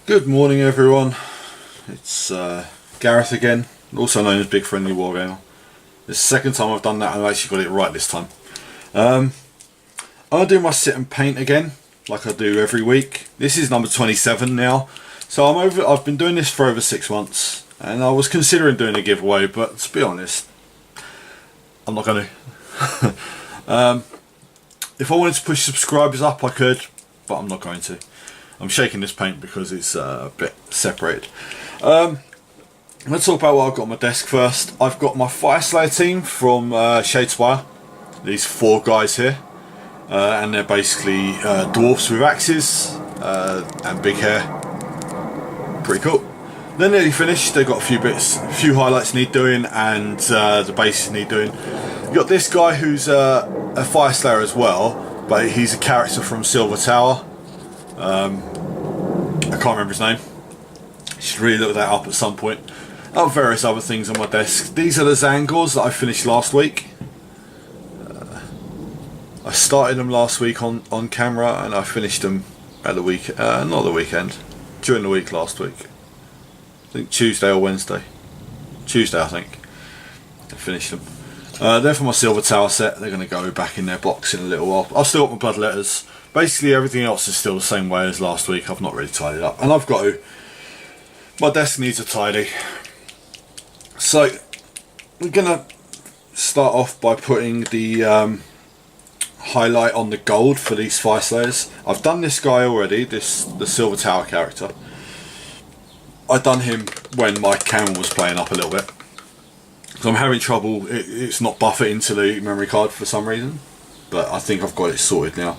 Good morning everyone, it's Gareth again, also known as BigFriendlyWarGamer. This is the second time I've done that and I've actually got it right this time. I'll do my sit and paint again, like I do every week. This is number 27 now, so I've been doing this for over 6 months, and I was considering doing a giveaway, but to be honest, I'm not going to. If I wanted to push subscribers up I could, but I'm not going to. I'm shaking this paint because it's a bit separated. Let's talk about what I've got on my desk first. I've got my Fire Slayer team from Shadespire. These 4 guys here. And they're basically dwarfs with axes and big hair. Pretty cool. They're nearly finished. They've got a few highlights need doing, and the bases need doing. You've got this guy who's a Fire Slayer as well, but he's a character from Silver Tower. I can't remember his name. Should really look that up at some point. Oh, various other things on my desk. These are the Zangors that I finished last week. I started them last week on camera, and I finished them at the week, not the weekend, during the week last week. I think Tuesday or Wednesday. Tuesday, I think. I finished them. They're for my Silver Tower set. They're going to go back in their box in a little while. I've still got my blood letters. Basically everything else is still the same way as last week. I've not really tidied up, and I've got to. My desk needs a tidy. So we're going to start off by putting the highlight on the gold for these Fire Slayers. I've done this guy already, the Silver Tower character. I've done him when my camera was playing up a little bit. So I'm having trouble, it's not buffering into the memory card for some reason, but I think I've got it sorted now.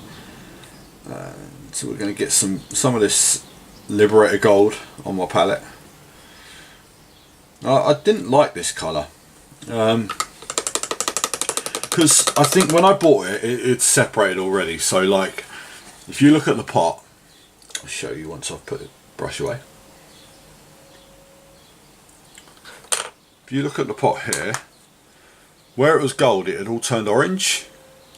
So we're going to get some of this Liberator Gold on my palette. I didn't like this colour, because I think when I bought it, it's separated already. So like, if you look at the pot, I'll show you once I've put the brush away. If you look at the pot here, where it was gold, it had all turned orange.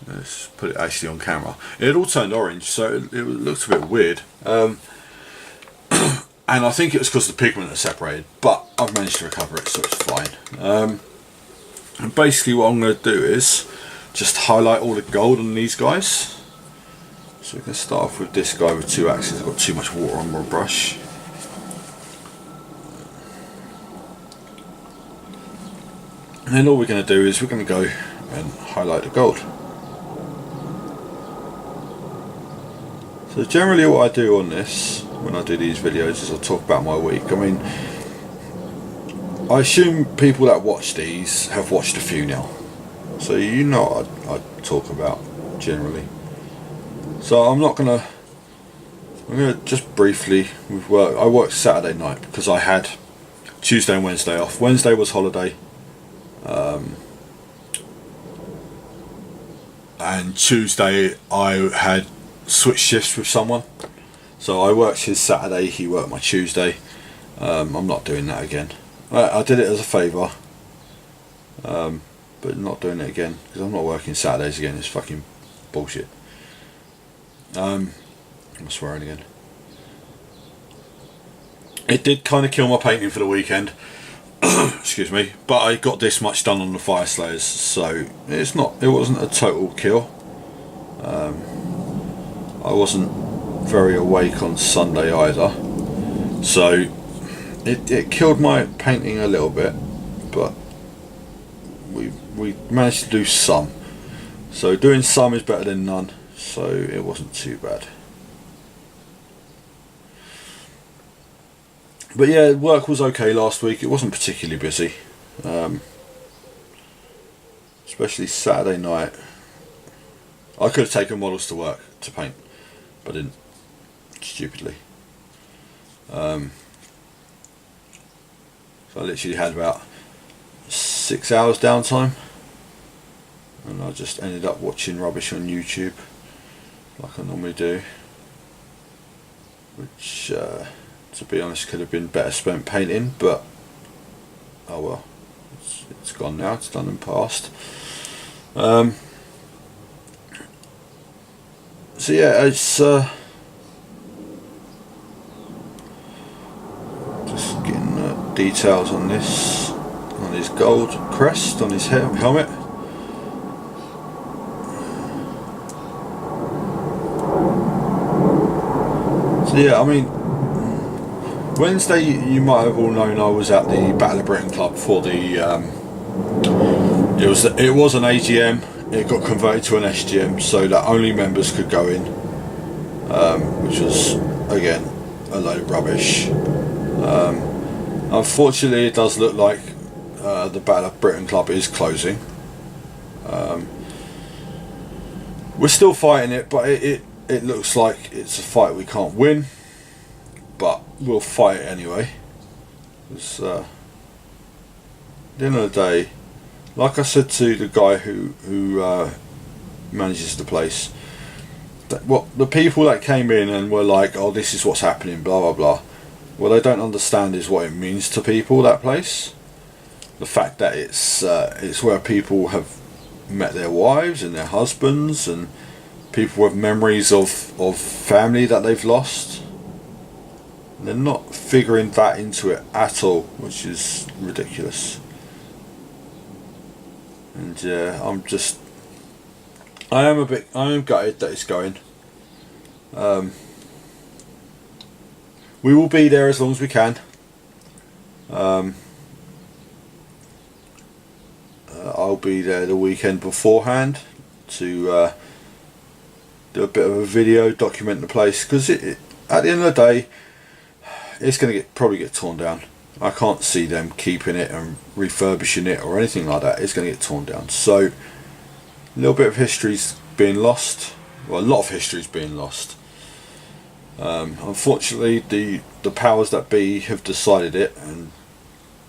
Let's put it actually on camera. It had all turned orange, so it looked a bit weird. And I think it was because the pigment had separated, but I've managed to recover it, so it's fine. And basically what I'm going to do is just highlight all the gold on these guys. So we can start off with this guy with 2 axes. I've got too much water on my brush. And then all we're going to do is we're going to go and highlight the gold. So generally what I do on this, when I do these videos, is I talk about my week. I mean, I assume people that watch these have watched a few now, so you know what I talk about generally. So I'm going to just briefly, I worked Saturday night because I had Tuesday and Wednesday off. Wednesday was holiday, and Tuesday I had switch shifts with someone, so I worked his Saturday, he worked my Tuesday. I'm not doing that again. I did it as a favour, but not doing it again because I'm not working Saturdays again. It's fucking bullshit. I'm swearing again. It did kind of kill my painting for the weekend. Excuse me, but I got this much done on the Fire Slayers, so it wasn't a total kill. I wasn't very awake on Sunday either, so it killed my painting a little bit, but we managed to do some. So doing some is better than none, so it wasn't too bad. But yeah, work was okay last week. It wasn't particularly busy, especially Saturday night. I could have taken models to work to paint, but I didn't, stupidly. So I literally had about 6 hours downtime, and I just ended up watching rubbish on YouTube like I normally do, which to be honest could have been better spent painting, but oh well, it's gone now, it's done and past. So yeah, it's Just getting details on this, on his gold crest, on his helmet. So yeah, I mean, Wednesday, you might have all known I was at the Battle of Britain Club for the. It was an AGM. It got converted to an SGM, so that only members could go in, which was again a load of rubbish. Unfortunately, it does look like the Battle of Britain Club is closing. We're still fighting it, but it looks like it's a fight we can't win. But we'll fight it anyway. Because at the end of the day, like I said to the guy who manages the place, that the people that came in and were like, "Oh, this is what's happening," blah blah blah. What they don't understand is what it means to people, that place. The fact that it's where people have met their wives and their husbands, and people have memories of family that they've lost. And they're not figuring that into it at all, which is ridiculous. And yeah, I am gutted that it's going. We will be there as long as we can. I'll be there the weekend beforehand to do a bit of a video, document the place, because at the end of the day, it's going to probably get torn down. I can't see them keeping it and refurbishing it or anything like that. It's going to get torn down. So a little bit of history's being lost. Well, a lot of history's being lost. Unfortunately, the powers that be have decided it, and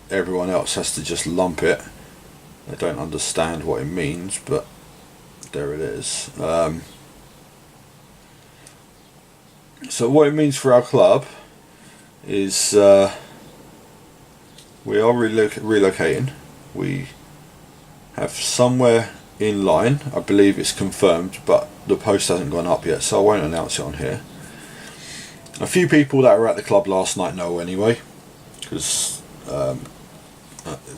everyone else has to just lump it. They don't understand what it means, but there it is. So what it means for our club is we are relocating. We have somewhere in line. I believe it's confirmed, but the post hasn't gone up yet, so I won't announce it on here. A few people that were at the club last night know anyway, because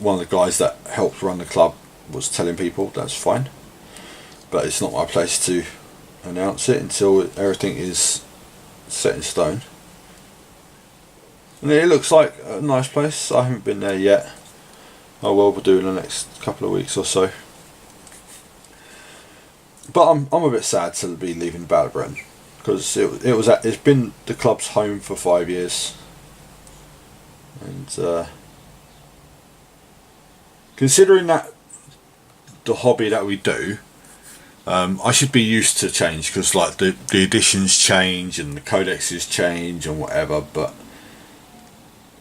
one of the guys that helped run the club was telling people. That's fine, but it's not my place to announce it until everything is set in stone. And it looks like a nice place. I haven't been there yet. I will be doing the next couple of weeks or so. But I'm a bit sad to be leaving Battle of Britain, because it's been the club's home for 5 years, and considering that the hobby that we do, I should be used to change, because like the editions change and the codexes change and whatever, but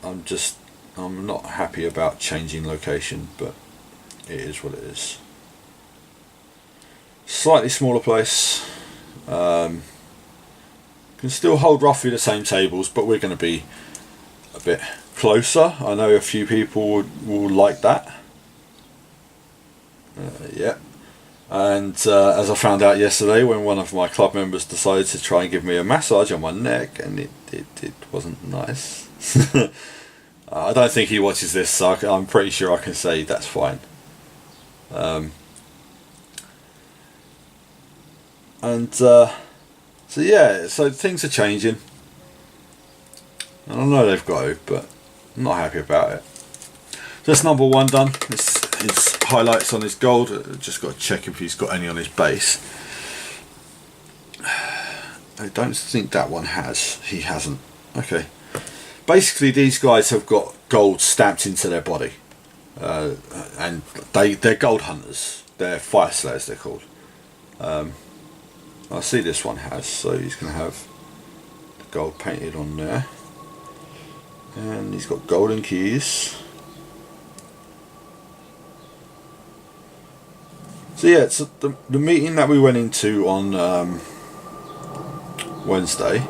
I'm not happy about changing location, but it is what it is. Slightly smaller place, can still hold roughly the same tables, but we're going to be a bit closer. I know a few people will like that. Yeah. And as I found out yesterday, when one of my club members decided to try and give me a massage on my neck, and it wasn't nice. I don't think he watches this, so I'm pretty sure I can say that's fine. So yeah, so things are changing. And I know they've got to, but I'm not happy about it. That's number one done. His highlights on his gold. Just got to check if he's got any on his base. I don't think that one has. He hasn't. Okay. Basically, these guys have got gold stamped into their body, and they're gold hunters. They're fire slayers, they're called. I see this one has, so he's going to have the gold painted on there, and he's got golden keys. So yeah, it's the meeting that we went into on Wednesday.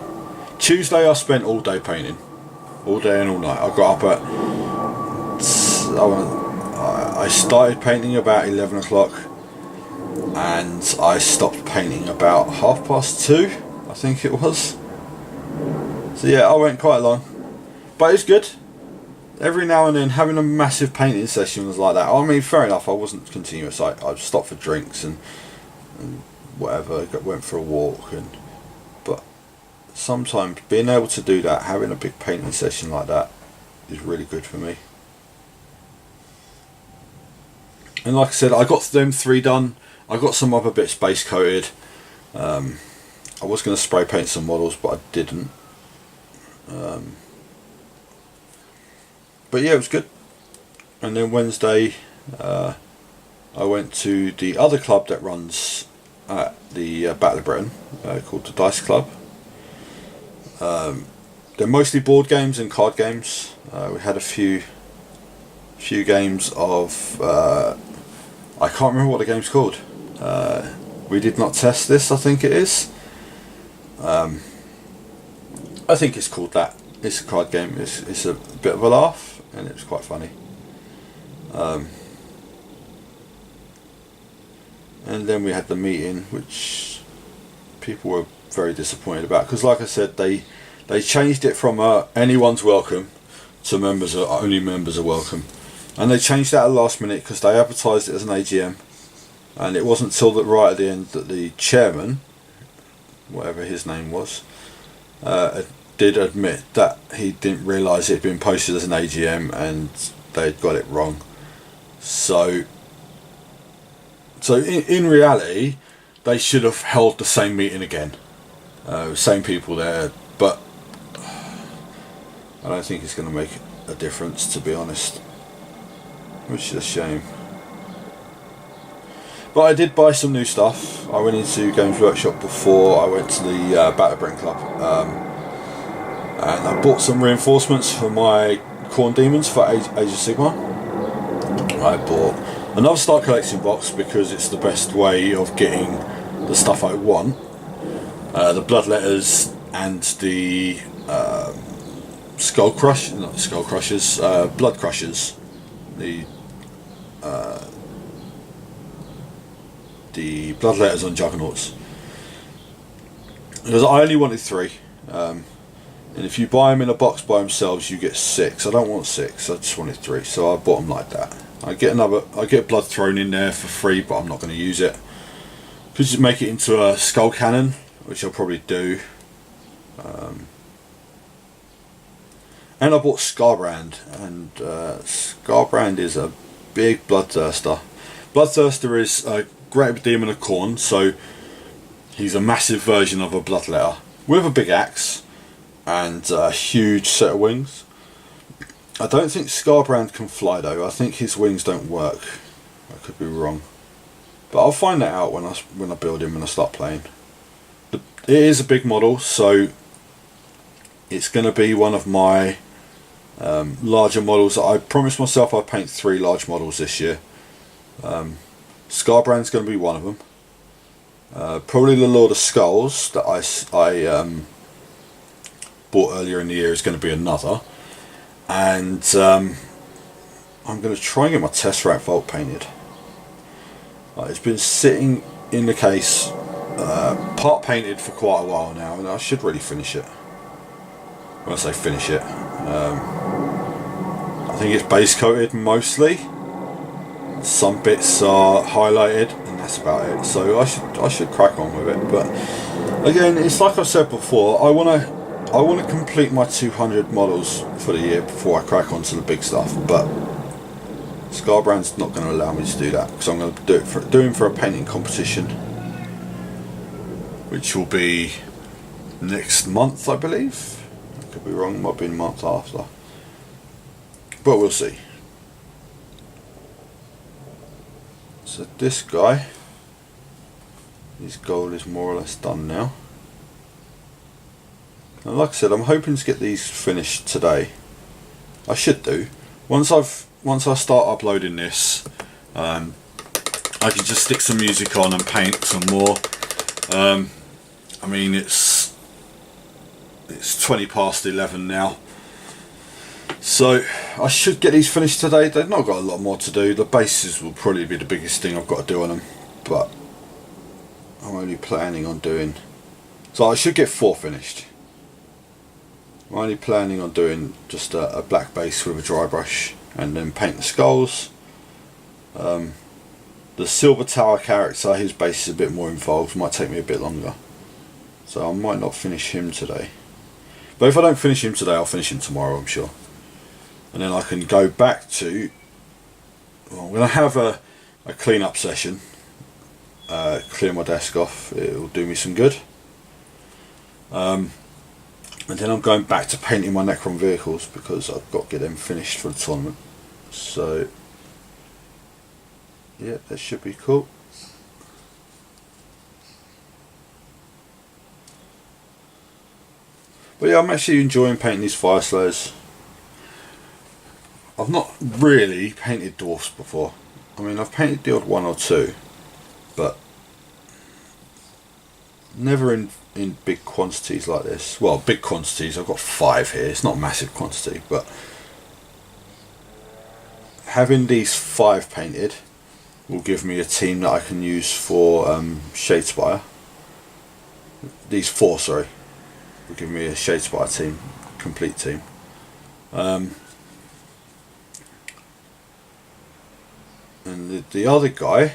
Tuesday I spent all day painting. All day and all night. I got up I started painting about 11 o'clock, and I stopped painting about 2:30, I think it was. So yeah, I went quite long, but it's good. every now and then having a massive painting session was like that. I mean, fair enough, I wasn't continuous. I stopped for drinks and whatever, went for a walk, but sometimes being able to do that, having a big painting session like that, is really good for me. And like I said, I got them 3 done. I got some other bits base coated. I was going to spray paint some models, but I didn't. But yeah, it was good. And then Wednesday, I went to the other club that runs at the Battle of Britain, called the Dice Club. They're mostly board games and card games. We had a few games of I can't remember what the game's called. We did not test this, I think it is. I think it's called that. It's a card game. It's a bit of a laugh, and it was quite funny. And then we had the meeting, which people were very disappointed about, because like I said, they changed it from anyone's welcome to only members are welcome, and they changed that at the last minute because they advertised it as an AGM, and it wasn't till right at the end that the chairman, whatever his name was, did admit that he didn't realise it had been posted as an AGM and they'd got it wrong. So in reality, they should have held the same meeting again, same people there, but I don't think it's going to make a difference, to be honest, which is a shame. But I did buy some new stuff. I went into Games Workshop before I went to the Battle of Britain Club, and I bought some reinforcements for my Khorne Demons for Age of Sigmar. I bought another Start Collecting box because it's the best way of getting the stuff I want. The Bloodletters and the Blood Crushers. The Bloodletters on Juggernauts. Because I only wanted 3. And if you buy them in a box by themselves, you get 6. I don't want 6. I just wanted 3, so I bought them like that. I get blood thrown in there for free, but I'm not going to use it. Could just make it into a skull cannon, which I'll probably do. And I bought Scarbrand, and Scarbrand is a big bloodthirster. Bloodthirster is a great demon of Khorne, so he's a massive version of a bloodletter with a big axe and a huge set of wings. I don't think Scarbrand can fly though. I think his wings don't work. I could be wrong, but I'll find that out when I build him and I start playing. It is a big model, so it's going to be one of my larger models. I promised myself I'd paint 3 large models this year. Scarbrand's going to be one of them. Probably the Lord of Skulls that I bought earlier in the year is going to be another. And I'm going to try and get my Tesseract Vault painted. It's been sitting in the case, part painted for quite a while now, and I should really finish it. When I say finish it, I think it's base coated mostly. Some bits are highlighted, and that's about it. So I should crack on with it. But again, it's like I've said before. I want to complete my 200 models for the year before I crack on to the big stuff. But Scarbrand's not going to allow me to do that, because I'm going to do him for a painting competition, which will be next month, I believe. I could be wrong. It might be the month after, but we'll see. So this guy, his goal is more or less done now. And like I said, I'm hoping to get these finished today. I should do. Once I start uploading this, I can just stick some music on and paint some more. I mean, it's 11:20 now. So I should get these finished today. They've not got a lot more to do. The bases will probably be the biggest thing I've got to do on them, but I'm only planning on doing, so I should get 4 finished. I'm only planning on doing just a black base with a dry brush and then paint the skulls. The Silver Tower character, his base is a bit more involved, might take me a bit longer, so I might not finish him today. But if I don't finish him today, I'll finish him tomorrow, I'm sure. And then I can go back to, well, I'm going to have a clean up session, clear my desk off, it'll do me some good. And then I'm going back to painting my Necron vehicles because I've got to get them finished for the tournament. So yeah, that should be cool. But yeah, I'm actually enjoying painting these Fire Slayers. I've not really painted dwarfs before. I mean, I've painted the odd one or two, but never in big quantities like this. Well, big quantities, I've got 5 here, it's not a massive quantity, but having these 5 painted will give me a team that I can use for Shadespire. These 4, sorry, will give me a Shadespire team, complete team. And the other guy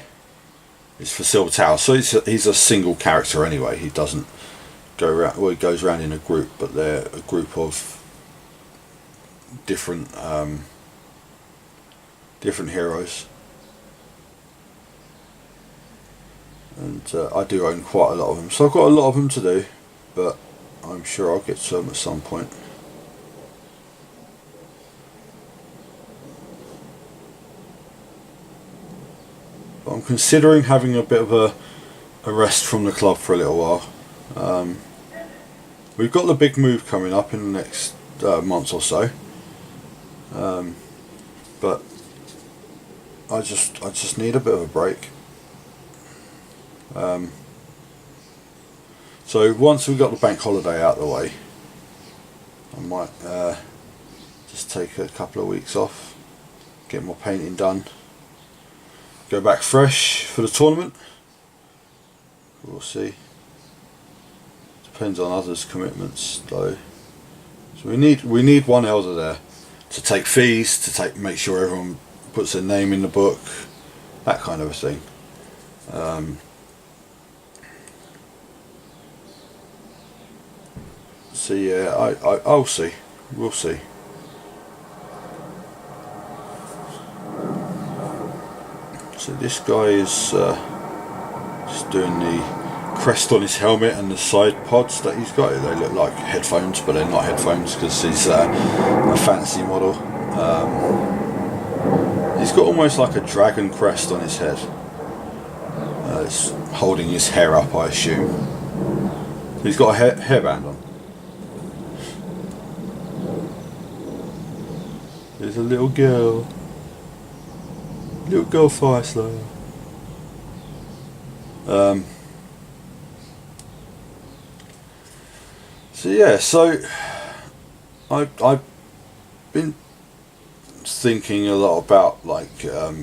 is for Silver Tower, so he's a single character anyway. He doesn't go around, well, he goes around in a group, but they're a group of different heroes. And I do own quite a lot of them, so I've got a lot of them to do, but I'm sure I'll get to them at some point. But I'm considering having a bit of a rest from the club for a little while. We've got the big move coming up in the next month or so, but I just need a bit of a break. So once we've got the bank holiday out of the way, I might just take a couple of weeks off, get my painting done, go back fresh for the tournament. We'll see. Depends on others' commitments though. So we need one elder there to take fees, to make sure everyone puts their name in the book, that kind of a thing. So yeah, I'll see. We'll see. So this guy is just doing the crest on his helmet and the side pods that he's got. They look like headphones, but they're not headphones because he's a fantasy model. He's got almost like a dragon crest on his head. It's holding his hair up, I assume. He's got a hairband on. There's a little girl. Little girl Fire Slayer. So yeah, so I've been thinking a lot about like a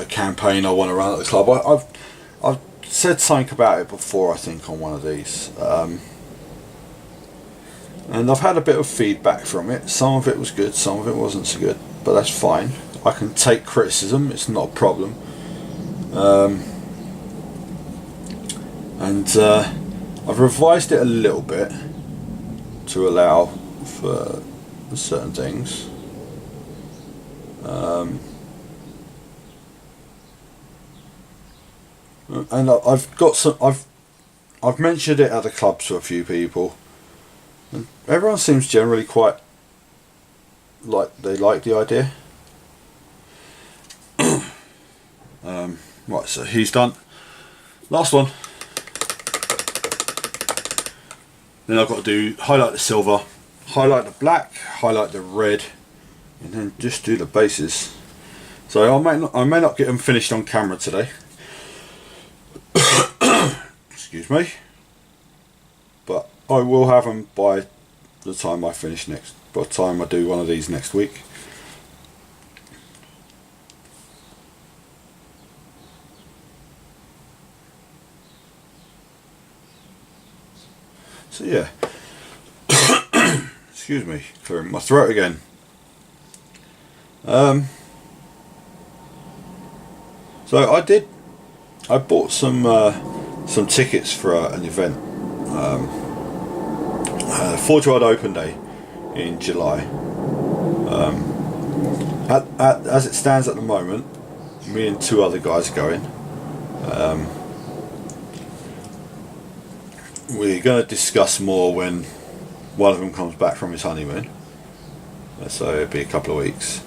campaign I want to run at the club. I've said something about it before, I think, on one of these, and I've had a bit of feedback from it. Some of it was good, some of it wasn't so good, but that's fine. I can take criticism, it's not a problem. And I've revised it a little bit to allow for certain things. And I've got some. I've mentioned it at the club to a few people, and everyone seems generally quite like they like the idea. Right, so he's done. Last one. Then I've got to do highlight the silver, highlight the black, highlight the red, and then just do the bases. So I may not get them finished on camera today. Excuse me. But I will have them by the time I finish by the time I do one of these next week. So yeah. Excuse me, clearing my throat again. So I bought some tickets for an event, Forge World Open Day in July. As it stands at the moment, me and 2 other guys are going. We're going to discuss more when one of them comes back from his honeymoon, so it'll be a couple of weeks.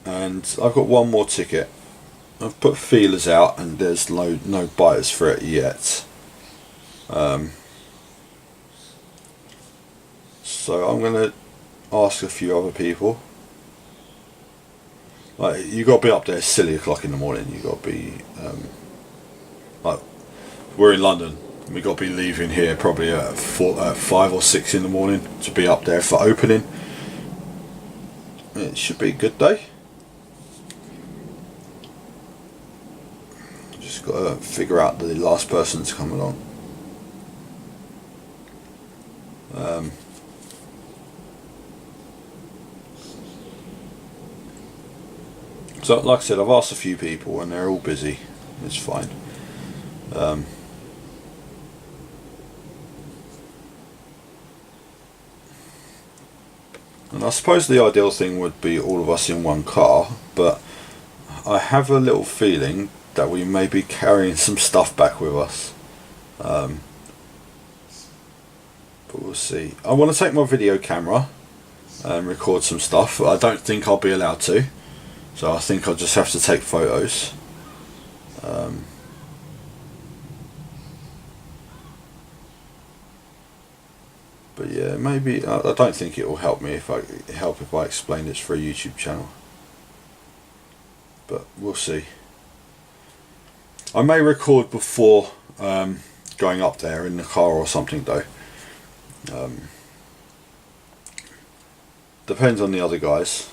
And I've got one more ticket. I've put feelers out and there's no buyers for it yet. So I'm going to ask a few other people. Like, you got to be up there silly o'clock in the morning. You got to be like, we're in London. We got to be leaving here probably at 5 or 6 in the morning to be up there for opening. It should be a good day. Just got to figure out the last person to come along. So, like I said, I've asked a few people and they're all busy. It's fine. And I suppose the ideal thing would be all of us in one car, but I have a little feeling that we may be carrying some stuff back with us. But we'll see. I want to take my video camera and record some stuff, but I don't think I'll be allowed to. So I think I'll just have to take photos. But yeah, maybe I don't think it will help me if I explain this for a YouTube channel. But we'll see. I may record before going up there in the car or something though. Depends on the other guys.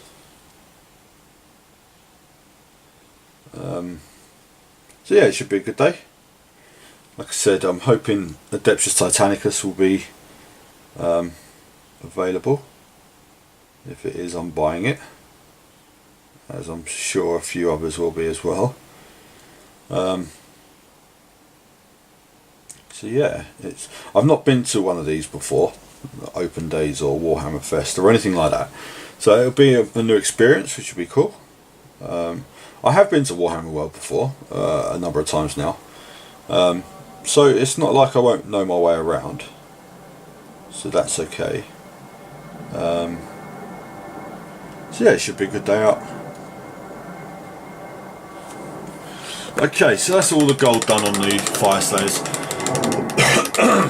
So yeah, it should be a good day. Like I said, I'm hoping Adeptus Titanicus will be available. If it is, I'm buying it, as I'm sure a few others will be as well. So yeah, I've not been to one of these before, Open Days or Warhammer Fest or anything like that, so it'll be a new experience, which will be cool. I have been to Warhammer World before, a number of times now, so it's not like I won't know my way around, so that's okay. So yeah, it should be a good day out. Okay, so that's all the gold done on the fire stairs. I'm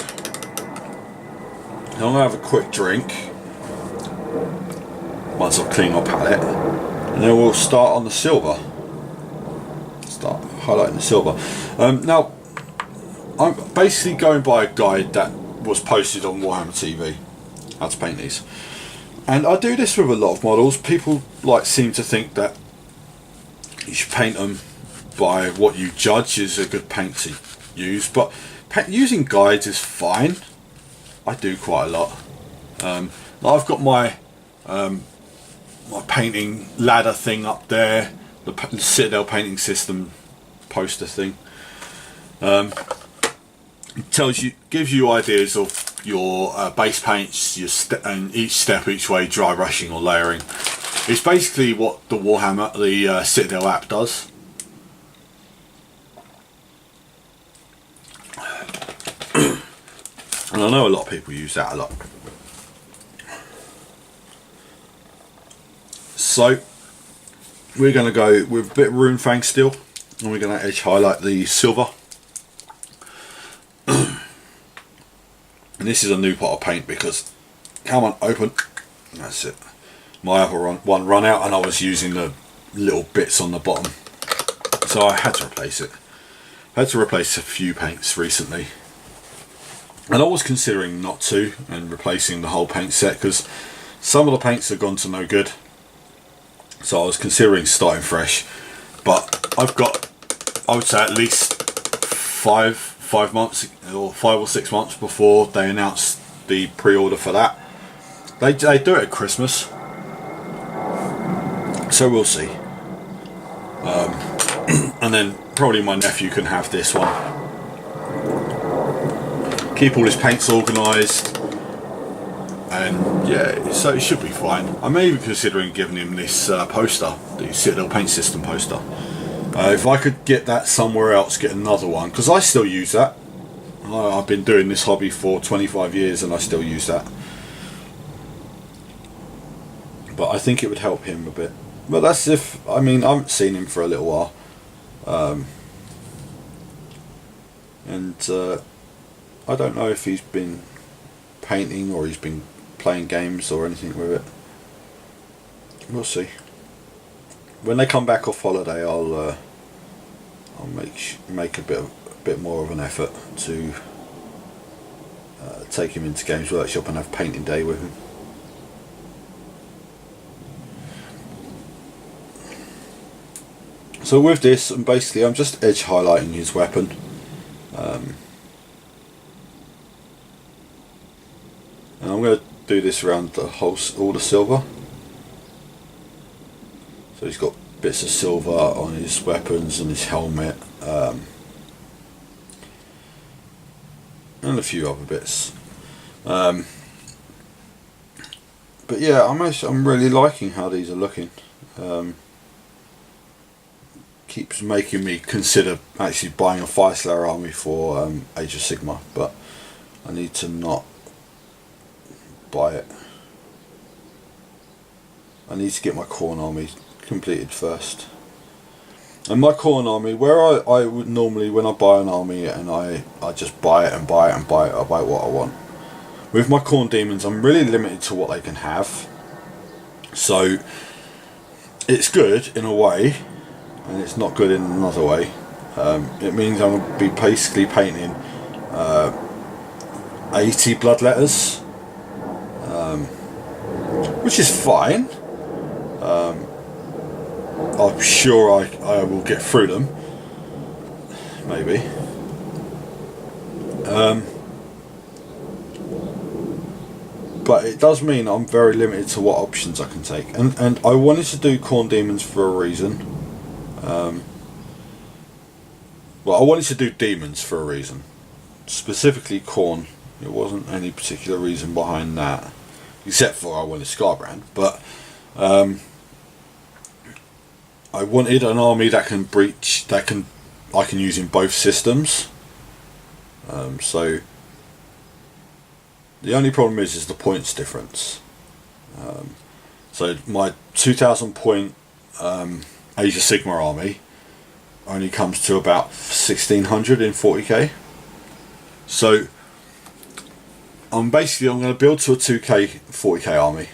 going to have a quick drink once I've cleaned my palette, and then we'll start on the silver. Start highlighting the silver. Now, I'm basically going by a guide that was posted on Warhammer TV, how to paint these. And I do this with a lot of models. People seem to think that you should paint them by what you judge is a good paint to use, but using guides is fine. I do quite a lot. I've got my my painting ladder thing up there, the Citadel painting system poster thing. It gives you ideas of your base paints, and each step each way, dry brushing or layering. It's basically what the Warhammer, the Citadel app does. And I know a lot of people use that a lot. So we're going to go with a bit of Rune Fang steel, and we're going to edge highlight the silver. And this is a new pot of paint because, come on, open. That's it. My other one run out, and I was using the little bits on the bottom, so I had to replace it. I had to replace a few paints recently, and I was considering not to and replacing the whole paint set because some of the paints have gone to no good. So I was considering starting fresh, but I've got, I would say, at least 5 months or 5 or 6 months before they announced the pre-order for that. They do it at Christmas, so we'll see. And then probably my nephew can have this one. Keep all his paints organised, and yeah, so it should be fine. I may be considering giving him this poster, the Citadel Paint System poster. If I could get that somewhere else, get another one, because I still use that. I've been doing this hobby for 25 years and I still use that. But I think it would help him a bit. But that's if, I mean, I haven't seen him for a little while. I don't know if he's been painting or he's been playing games or anything with it. We'll see. When they come back off holiday, I'll make a bit more of an effort to take him into Games Workshop and have painting day with him. So with this, basically I'm just edge highlighting his weapon. And I'm going to do this around the whole, all the silver. So he's got bits of silver on his weapons and his helmet, and a few other bits. But yeah, I'm really liking how these are looking. Keeps making me consider actually buying a 5-Slayer army for Age of Sigmar, but I need to not buy it. I need to get my Khorne army completed first. And my Khorne army, where I would normally, when I buy an army and I just buy it and buy it and buy it, I buy what I want. With my Khorne demons, I'm really limited to what they can have. So it's good in a way, and it's not good in another way. It means I'm going to be basically painting 80 bloodletters, which is fine. I'm sure I will get through them, maybe. But it does mean I'm very limited to what options I can take, and I wanted to do Khorne demons for a reason. Well, I wanted to do demons for a reason, specifically Khorne. There wasn't any particular reason behind that, except for I wanted Scarbrand. But I wanted an army that can breach, I can use in both systems. So the only problem is the points difference. So my 2,000 point Age of Sigmar army only comes to about 1,600 in 40k. So I'm going to build to a 2k 40k army,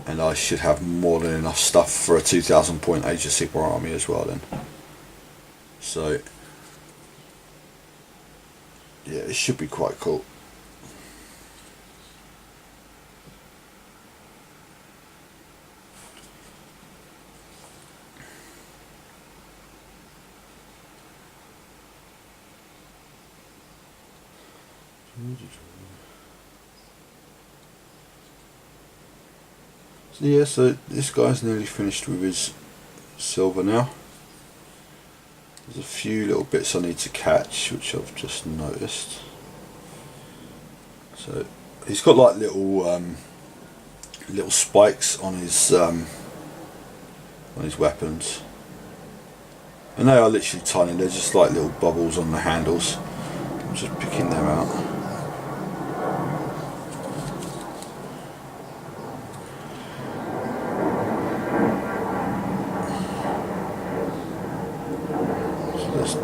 and I should have more than enough stuff for a 2,000 point Age of Sigmar army as well then. So yeah, it should be quite cool. So yeah, so this guy's nearly finished with his silver now. There's a few little bits I need to catch, which I've just noticed. So he's got like little spikes on his weapons, and they are literally tiny. They're just like little bubbles on the handles. I'm just picking them out.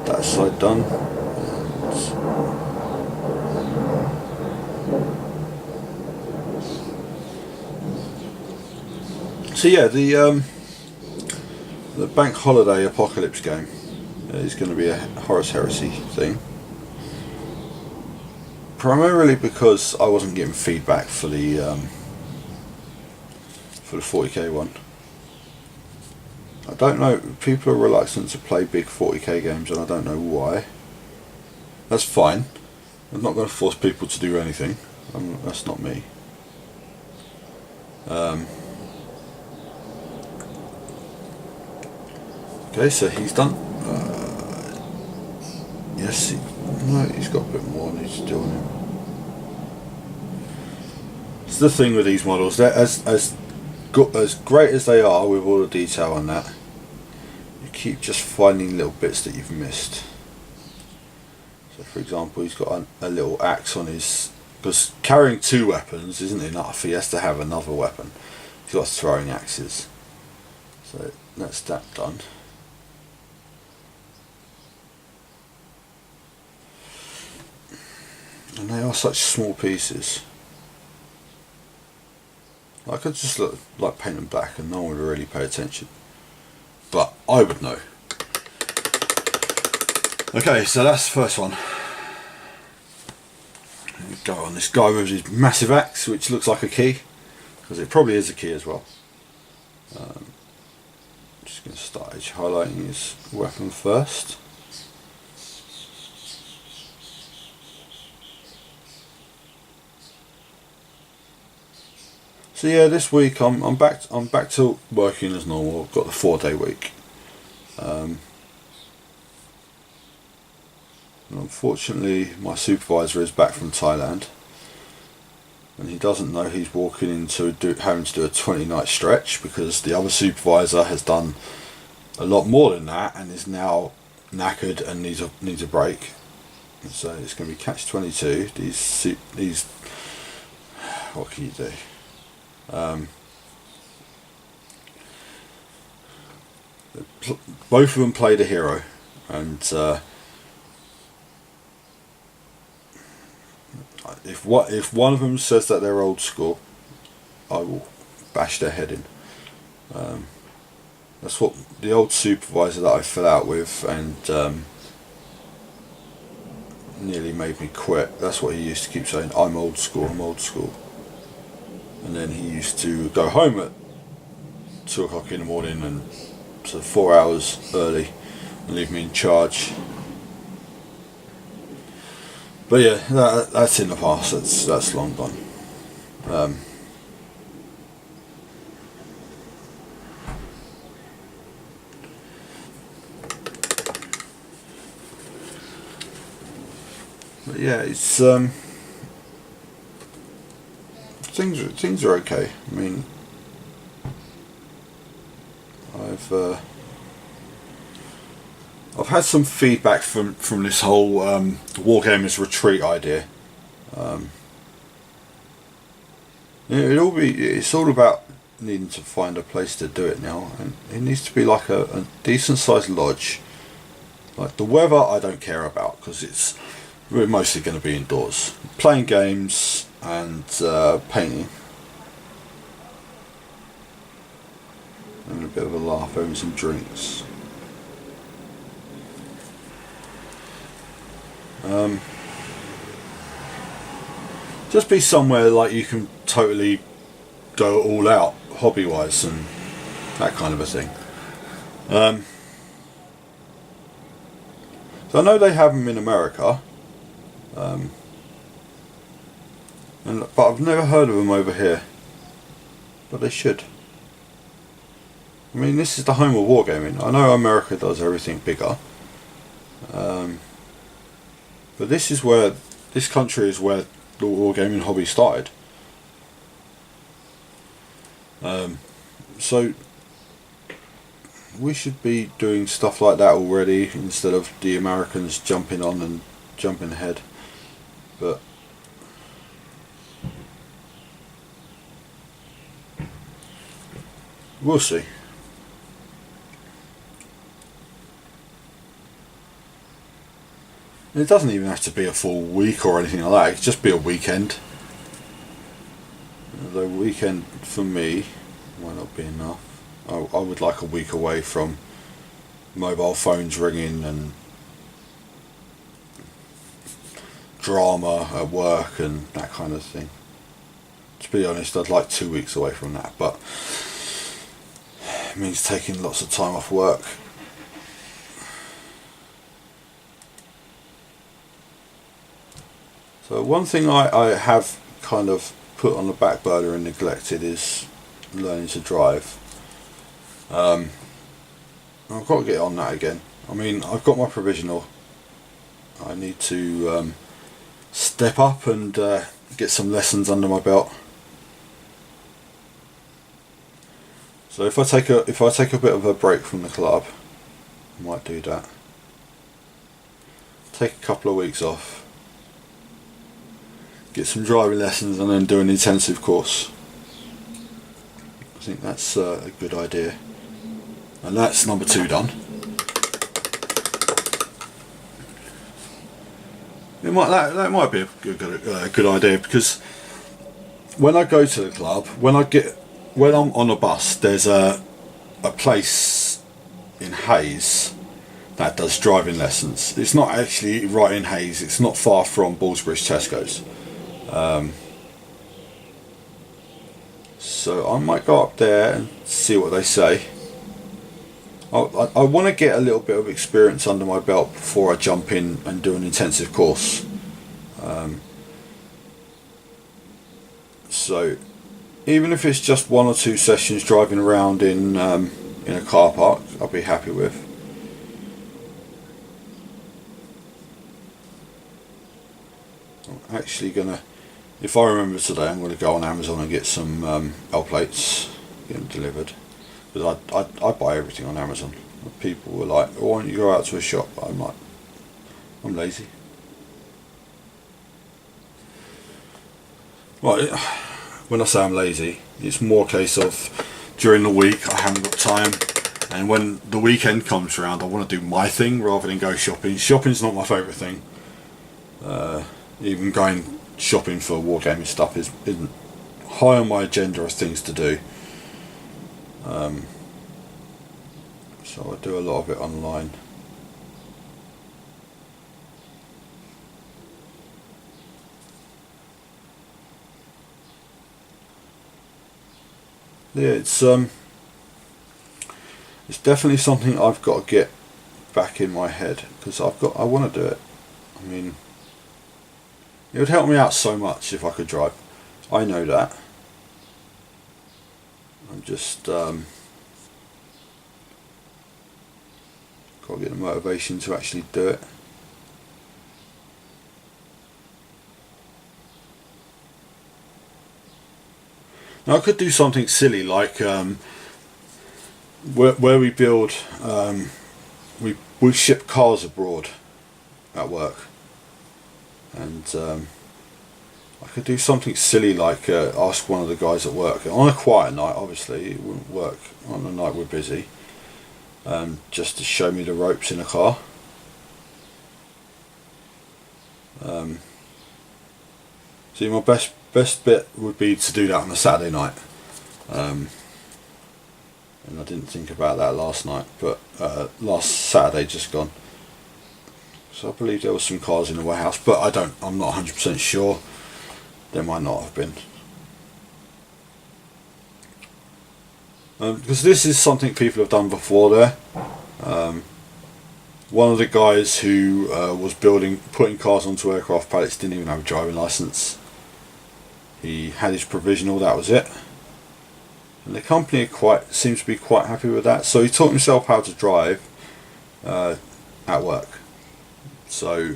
That side done. So yeah, the Bank Holiday Apocalypse game is going to be a Horus Heresy thing. Primarily because I wasn't getting feedback for the 40k one. I don't know, people are reluctant to play big 40k games and I don't know why. That's fine. I'm not going to force people to do anything. That's not me. Okay, so he's done. Yes, he's got a bit more needs to do on him. It's the thing with these models. They're as great as they are with all the detail on that. You keep just finding little bits that you've missed. So, for example, he's got a little axe on his. Because carrying 2 weapons isn't enough. He has to have another weapon. He's got throwing axes. So that's that done. And they are such small pieces. I could just paint them black and no one would really pay attention. But I would know. Okay, so that's the first one. Here we go on this guy with his massive axe, which looks like a key. Because it probably is a key as well. Just going to start highlighting his weapon first. So yeah, this week I'm back to working as normal. I've got the 4-day week. And unfortunately, my supervisor is back from Thailand, and he doesn't know he's walking into having to do a 20-night stretch because the other supervisor has done a lot more than that and is now knackered and needs a break. And so it's going to be catch-22. These what can you do? Both of them played a hero, and if one of them says that they're old school, I will bash their head in. That's what the old supervisor that I fell out with and nearly made me quit. That's what he used to keep saying. I'm old school. I'm old school. And then he used to go home at 2 o'clock in the morning, and so 4 hours early, and leave me in charge. But yeah, that's in the past. That's long gone. But yeah, it's things are okay. I mean, I've had some feedback from this whole Wargamers retreat idea. It's all about needing to find a place to do it now, and it needs to be like a decent sized lodge. Like the weather, I don't care about because we're mostly going to be indoors, playing games and painting, and a bit of a laugh over some drinks. Just be somewhere like you can totally go all out hobby wise and that kind of a thing. So I know they have them in America, but I've never heard of them over here. But they should. I mean, this is the home of wargaming. I know America does everything bigger, but this country is where the wargaming hobby started. So we should be doing stuff like that already instead of the Americans jumping on and jumping ahead. But we'll see. It doesn't even have to be a full week or anything like that. It could just be a weekend. The weekend for me might not be enough. I would like a week away from mobile phones ringing and drama at work and that kind of thing. To be honest, I'd like 2 weeks away from that, but it means taking lots of time off work. So one thing I have kind of put on the back burner and neglected is learning to drive. I've got to get on that again. I mean, I've got my provisional. I need to step up and get some lessons under my belt. So if I take a bit of a break from the club, I might do that. Take a couple of weeks off, get some driving lessons, and then do an intensive course. I think that's a good idea. And that's number 2 done. That might be a good idea, because when I go to the club, when I'm on a bus, there's a place in Hayes that does driving lessons. It's not actually right in Hayes. It's not far from Ballsbridge Tesco's. So I might go up there and see what they say. I want to get a little bit of experience under my belt before I jump in and do an intensive course. So even if it's just 1 or 2 sessions driving around in a car park, I'll be happy with. I'm actually gonna, if I remember today, I'm going to go on Amazon and get some L plates, get them delivered. But I buy everything on Amazon. People were like, why don't you go out to a shop? I'm like, I'm lazy. Right, when I say I'm lazy, it's more a case of during the week I haven't got time, and when the weekend comes around I want to do my thing rather than go shopping. Shopping's not my favourite thing. Even going shopping for wargaming stuff isn't high on my agenda of things to do. So I do a lot of it online. Yeah, it's definitely something I've got to get back in my head, because I want to do it. I mean, it would help me out so much if I could drive. I know that. I'm just got to get the motivation to actually do it. Now I could do something silly like where we build, we ship cars abroad at work, and I could do something silly like ask one of the guys at work on a quiet night. Obviously it wouldn't work on a night we're busy, just to show me the ropes in a car. See, my best bit would be to do that on a Saturday night, and I didn't think about that last night, but last Saturday just gone. So I believe there was some cars in the warehouse, but I'm not 100% sure. There might not have been. Because this is something people have done before there. One of the guys who was putting cars onto aircraft pallets didn't even have a driving licence. He had his provisional, that was it. And the company seems to be quite happy with that. So he taught himself how to drive at work. So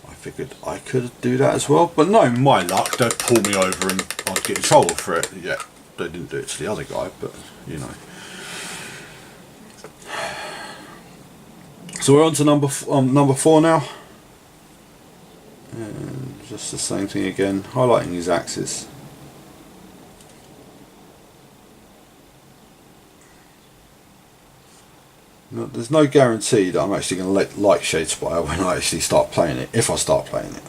I figured I could do that as well. But no, my luck, they'd pull me over and I'd get in trouble for it. Yeah, they didn't do it to the other guy, but you know. So we're on to number 4 now. And just the same thing again, highlighting his axes. No, there's no guarantee that I'm actually going to like Shadespire when I actually start playing it, if I start playing it.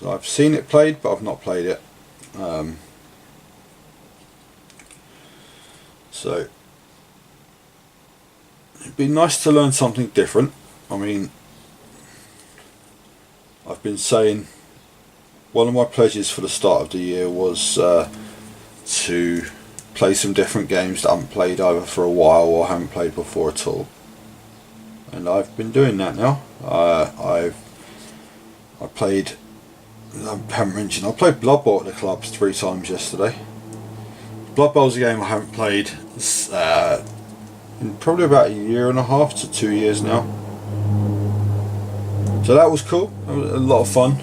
So I've seen it played, but I've not played it. So it'd be nice to learn something different. I mean, I've been saying one of my pledges for the start of the year was to play some different games that I haven't played either for a while or haven't played before at all, and I've been doing that now. I haven't mentioned, I played Blood Bowl at the club 3 times yesterday. Blood Bowl's a game I haven't played in probably about 1.5 to 2 years now. So that was cool. It was a lot of fun.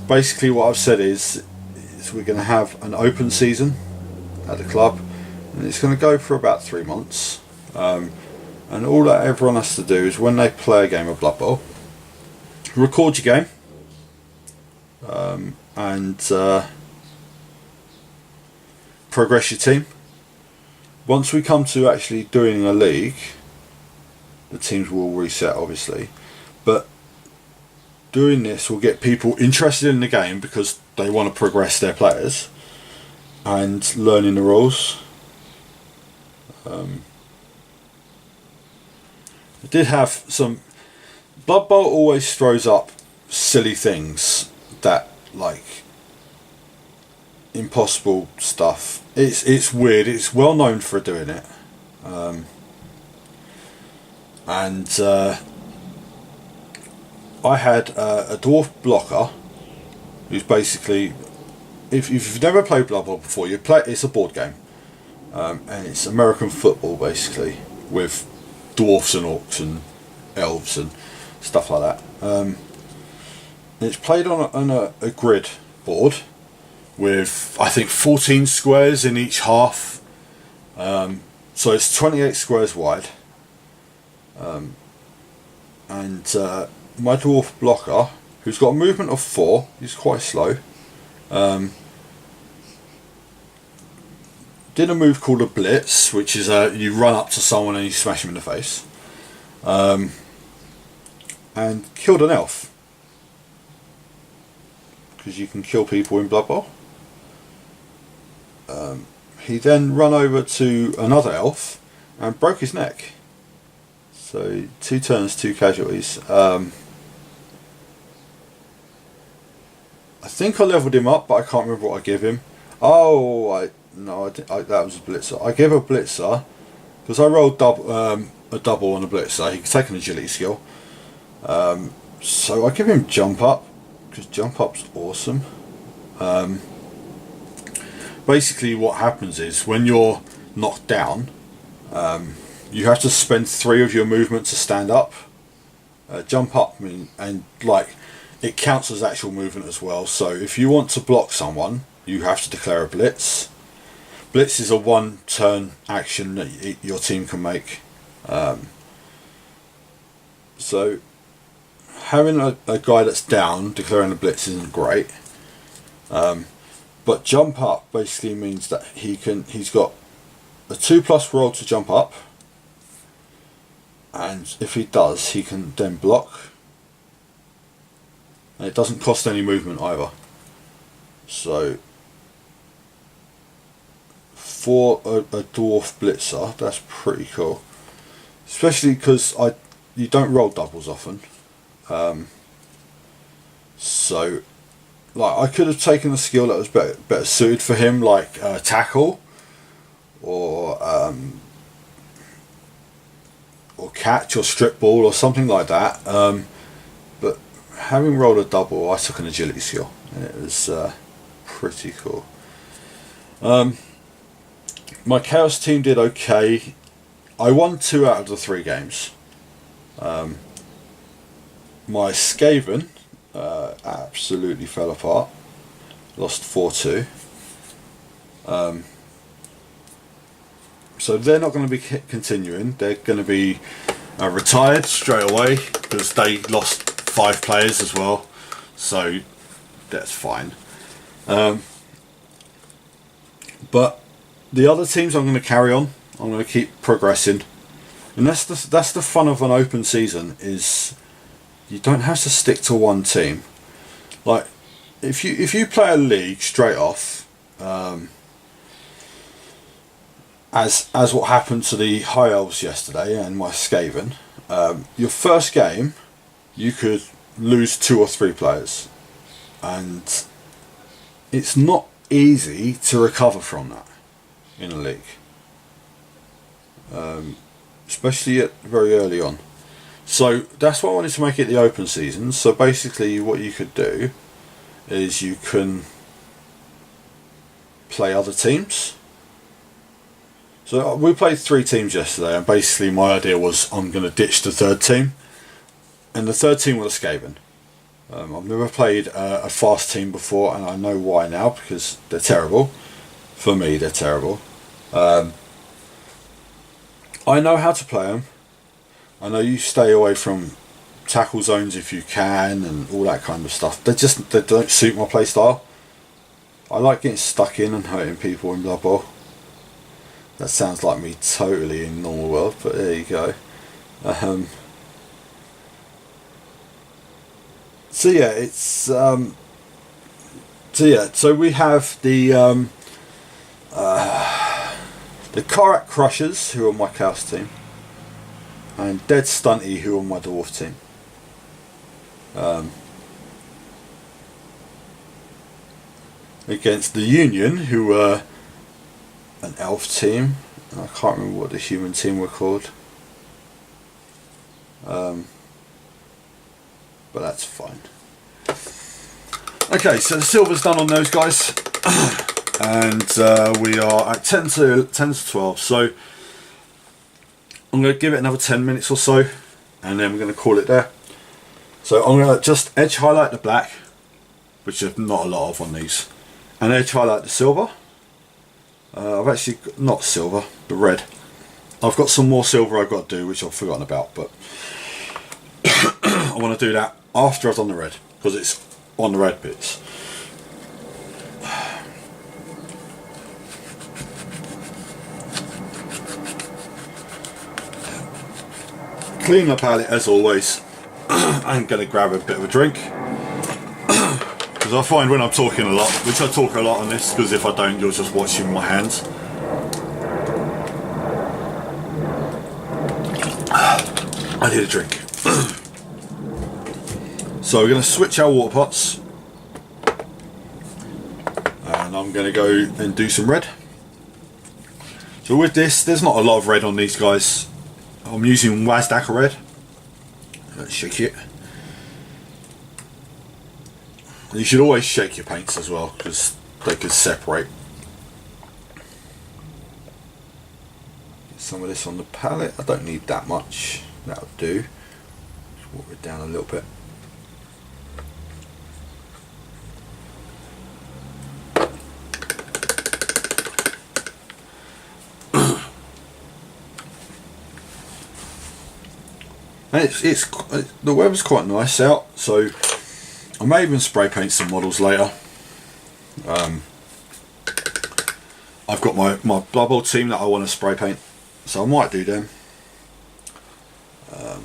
Basically what I've said is we're going to have an open season at the club, and it's going to go for about 3 months. And all that everyone has to do is, when they play a game of Blood Bowl, record your game, and progress your team. Once we come to actually doing a league, the teams will reset, obviously, but doing this will get people interested in the game because they want to progress their players and learning the rules. I did have some... Blood Bowl always throws up silly things that, like, impossible stuff. It's weird. It's well known for doing it. I had a dwarf blocker who's basically, if you've never played Blood Bowl before, it's a board game, and it's American football basically, with dwarfs and orcs and elves and stuff like that. It's played on a grid board with, I think, 14 squares in each half, so it's 28 squares wide, and my dwarf blocker, who's got a movement of 4, he's quite slow, did a move called a blitz, which is you run up to someone and you smash them in the face, and killed an elf, because you can kill people in Blood Bowl. He then ran over to another elf and broke his neck. So 2 turns, 2 casualties. I think I leveled him up, but I can't remember what I gave him. That was a blitzer. I gave a blitzer because I rolled a double on a blitzer. He could take an agility skill. So I give him jump up because jump up's awesome. Basically, what happens is when you're knocked down, you have to spend 3 of your movement to stand up. Jump up and like, it counts as actual movement as well. So if you want to block someone, you have to declare a blitz. Blitz is a 1-turn action that your team can make. So having a guy that's down declaring a blitz isn't great. But jump up basically means that he's got a 2+ roll to jump up, and if he does, he can then block. And it doesn't cost any movement either. So for a dwarf blitzer, that's pretty cool. Especially because you don't roll doubles often. So like, I could have taken a skill that was better suited for him, like tackle or catch or strip ball or something like that. But having rolled a double, I took an agility skill, and it was pretty cool. My Chaos team did okay. I won 2 out of the 3 games. My Skaven absolutely fell apart. Lost 4-2. So they're not going to be continuing. They're going to be retired straight away because they lost 5 players as well. So that's fine. But the other teams I'm going to carry on. I'm going to keep progressing, and that's the fun of an open season, is you don't have to stick to one team. Like if you play a league straight off, as what happened to the High Elves yesterday and my Skaven, your first game you could lose 2 or 3 players, and it's not easy to recover from that in a league, especially very early on. So that's why I wanted to make it the open season. So basically what you could do is you can play other teams. So we played 3 teams yesterday, and basically my idea was I'm going to ditch the 3rd team, and the 3rd team was Skaven. I've never played a fast team before, and I know why now, because they're terrible. For me, they're terrible. I know how to play them. I know you stay away from tackle zones if you can, and all that kind of stuff. They don't suit my play style. I like getting stuck in and hurting people in Blood Bowl. That sounds like me totally in normal world, but there you go. So yeah, it's so we have the Karak Crushers, who are my Chaos team, and Dead Stunty, who are my Dwarf team. Against the Union, who were an Elf team. I can't remember what the human team were called. But that's fine. Okay, so the silver's done on those guys. And we are at 10 to 12. So I'm going to give it another 10 minutes or so, and then we're going to call it there. So I'm going to just edge highlight the black, which there's not a lot of on these, and edge highlight the silver. I've actually not silver, the red. I've got some more silver I've got to do, which I've forgotten about, but I want to do that after I've done the red, because it's on the red bits. Clean my palette as always. I'm going to grab a bit of a drink, because I find when I'm talking a lot, which I talk a lot on this, because if I don't you're just watching my hands. I need a drink. So we're going to switch our water pots, and I'm going to go and do some red. So with this, there's not a lot of red on these guys. I'm using Wazdaka red. Let's shake it. You should always shake your paints as well, because they could separate. Get some of this on the palette. I don't need that much. That'll do. Just water it down a little bit. And the weather's quite nice out, so I may even spray paint some models later. I've got my Blood Bowl team that I want to spray paint, so I might do them.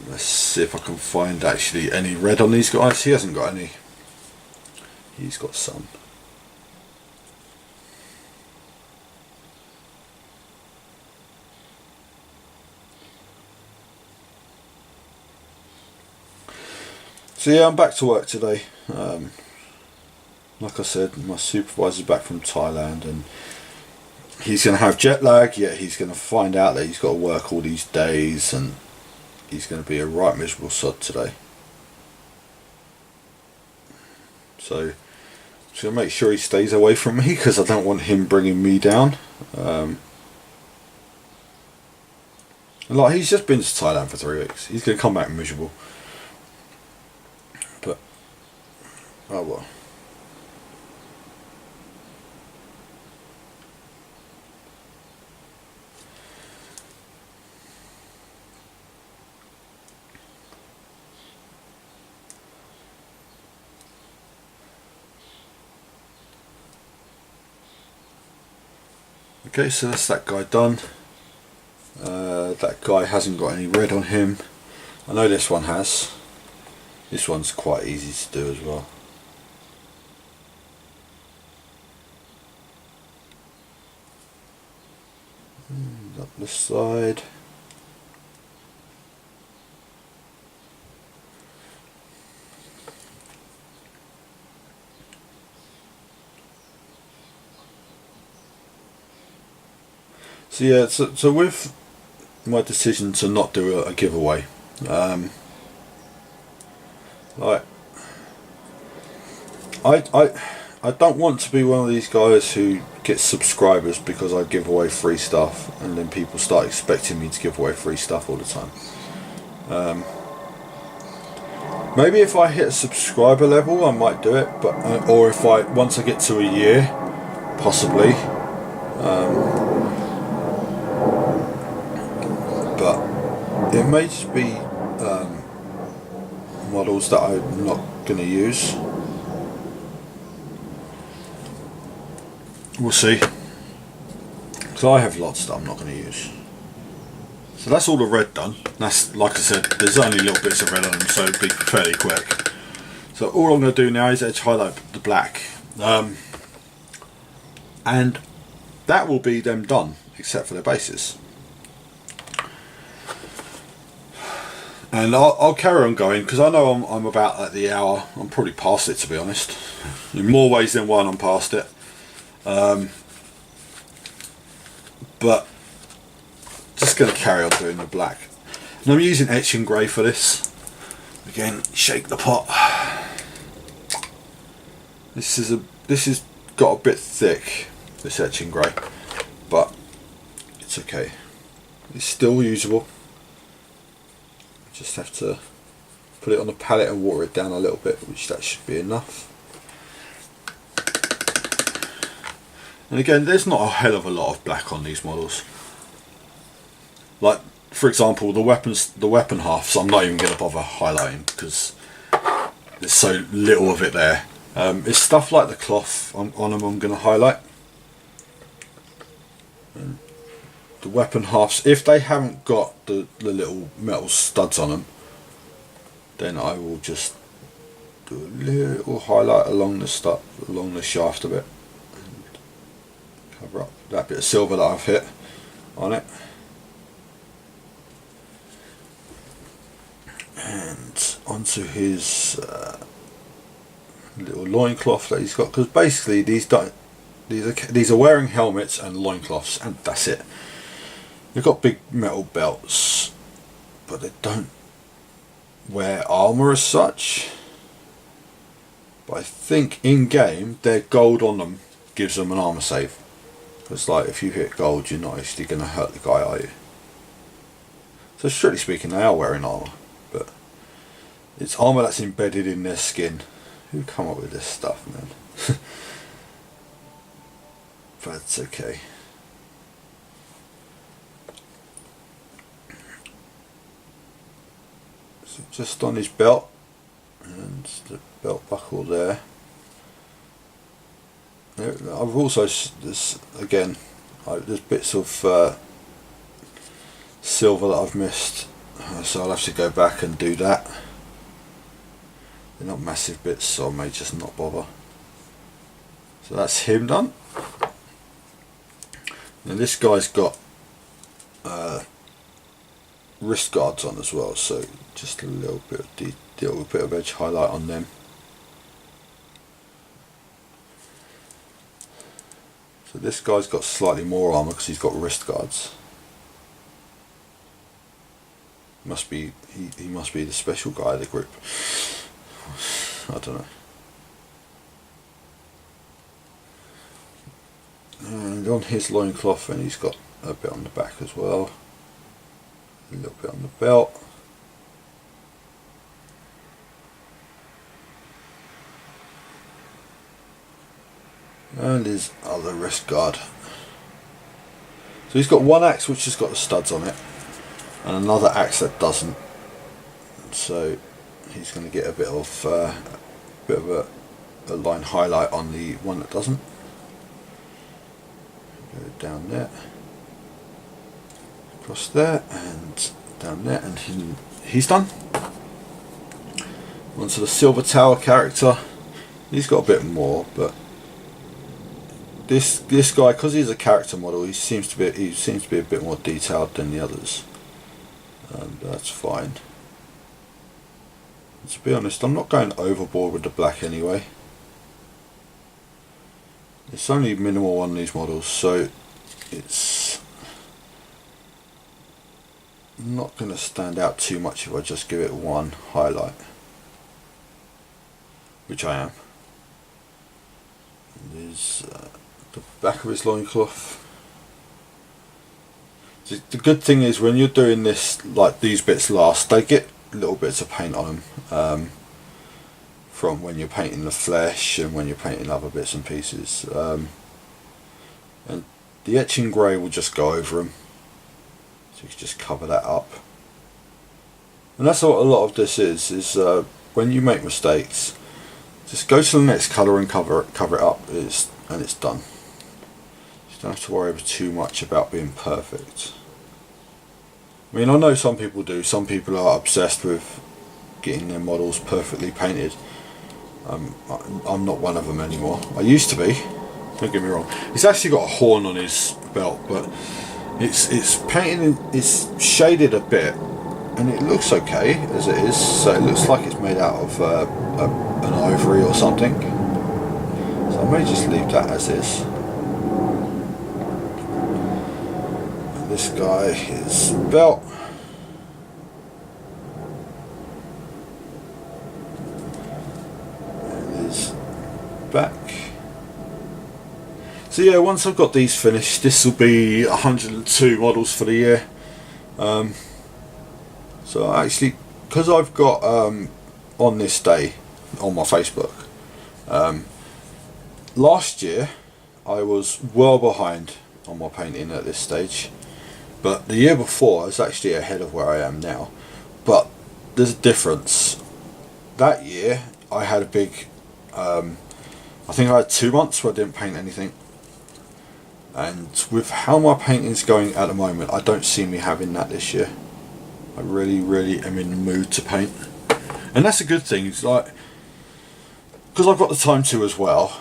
Let's see if I can find actually any red on these guys. He hasn't got any. He's got some. So yeah, I'm back to work today. Like I said, my supervisor's back from Thailand, and he's going to have jet lag, yet he's going to find out that he's got to work all these days, and he's going to be a right miserable sod today. So I'm just going to make sure he stays away from me, because I don't want him bringing me down. Like, he's just been to Thailand for 3 weeks. He's going to come back miserable. But oh well. Okay, so that's that guy done. That guy hasn't got any red on him. I know this one has. This one's quite easy to do as well. Up the side. So yeah, so with my decision to not do a giveaway, Like, I don't want to be one of these guys who gets subscribers because I give away free stuff, and then people start expecting me to give away free stuff all the time. Maybe if I hit a subscriber level, I might do it, but or if once I get to a year, possibly. But it may just be models that I'm not going to use. We'll see. Because I have lots that I'm not going to use. So that's all the red done. That's, like I said, there's only little bits of red on them, so it'll be fairly quick. So all I'm going to do now is edge highlight the black. And that will be them done, except for their bases. And I'll carry on going, because I know I'm about at the hour. I'm probably past it, to be honest. In more ways than one, I'm past it. But just going to carry on doing the black. And I'm using etching grey for this. Again, shake the pot. This is got a bit thick, this etching grey, but it's okay. It's still usable. Just have to put it on the palette and water it down a little bit, which that should be enough. And again, there's not a hell of a lot of black on these models. Like, for example, the weapon halves, I'm not even going to bother highlighting because there's so little of it there. It's stuff like the cloth on them I'm going to highlight. And the weapon halves, if they haven't got the little metal studs on them, then I will just do a little highlight along the shaft of it. Cover up that bit of silver that I've hit on it. And onto his little loincloth that he's got, because basically these are wearing helmets and loincloths, and that's it. They've got big metal belts, but they don't wear armour as such. But I think in game their gold on them gives them an armour save. Because like if you hit gold, you're not actually going to hurt the guy, are you? So strictly speaking, they are wearing armour, but it's armour that's embedded in their skin. Who come up with this stuff, man? But it's okay. So just on his belt, and the belt buckle there. I've also, there's bits of silver that I've missed, so I'll have to go back and do that. They're not massive bits, so I may just not bother. So that's him done. Now this guy's got wrist guards on as well, so just a little bit of edge highlight on them. So this guy's got slightly more armour because he's got wrist guards. He must be the special guy of the group. I don't know. And on his loincloth, and he's got a bit on the back as well. A little bit on the belt. And his other wrist guard. So he's got one axe which has got the studs on it, and another axe that doesn't. So he's going to get a bit of a line highlight on the one that doesn't. Go down there, across there, and down there, and he's done. Onto the Silver Tower character. He's got a bit more, but this guy, because he's a character model, he seems to be a bit more detailed than the others, and that's fine. And to be honest, I'm not going overboard with the black anyway. It's only minimal on these models, so it's not going to stand out too much if I just give it one highlight. which I am. And there's the back of his loincloth. The good thing is when you're doing this, like these bits last, they get little bits of paint on them from when you're painting the flesh and when you're painting other bits and pieces, and the etching grey will just go over them, so you can just cover that up. And that's what a lot of this is when you make mistakes, just go to the next colour and cover it up, and it's done. You don't have to worry too much about being perfect. I mean, I know some people do. Some people are obsessed with getting their models perfectly painted. I'm not one of them anymore. I used to be. Don't get me wrong. He's actually got a horn on his belt, but it's painted. It's shaded a bit, and it looks okay as it is. So it looks like it's made out of an ivory or something. So I may just leave that as is. This guy, his belt, and his back. So yeah, once I've got these finished, this will be 102 models for the year. So actually, because I've got on this day on my Facebook, last year I was well behind on my painting at this stage. But the year before I was actually ahead of where I am now. But there's a difference. That year I had a big, I think I had 2 months where I didn't paint anything. And with how my painting's going at the moment, I don't see me having that this year. I really am in the mood to paint. And that's a good thing. It's like, because I've got the time to as well,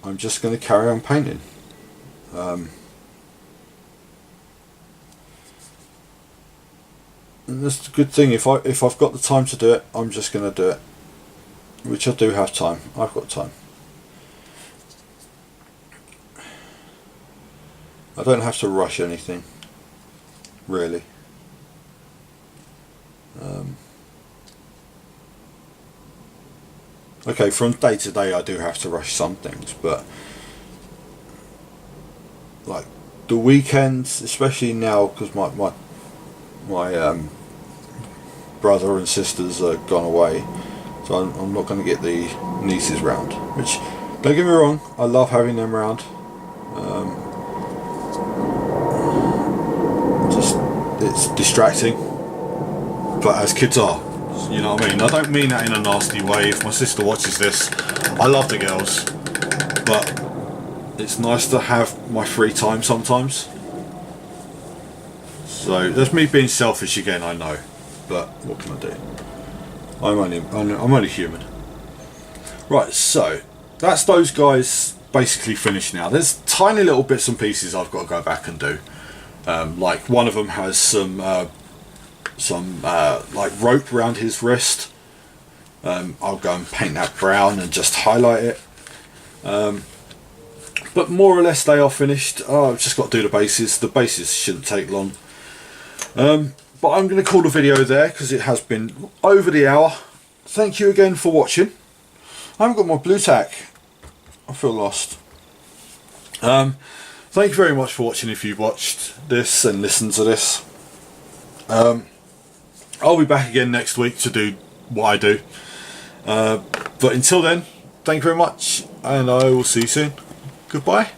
I'm just going to carry on painting. And that's the good thing, if I've got the time to do it, I'm just going to do it. Which I do have time. I've got time. I don't have to rush anything, really. Okay, from day to day I do have to rush some things, but like the weekends, especially now, because my brother and sisters are gone away, so I'm not going to get the nieces round, which, don't get me wrong, I love having them round. Just, it's distracting, but as kids are, you know what I mean. I don't mean that in a nasty way. If my sister watches this, I love the girls, but it's nice to have my free time sometimes. So that's me being selfish again, I know, but what can I do? I'm only human. Right, so that's those guys basically finished now. There's tiny little bits and pieces I've got to go back and do. Like one of them has some like rope around his wrist. I'll go and paint that brown and just highlight it. But more or less they are finished. I've just got to do the bases. The bases shouldn't take long. But I'm going to call the video there because it has been over the hour. Thank you again for watching. I haven't got my blue tack. I feel lost. Thank you very much for watching if you've watched this and listened to this. I'll be back again next week to do what I do. But until then, thank you very much and I will see you soon. Goodbye.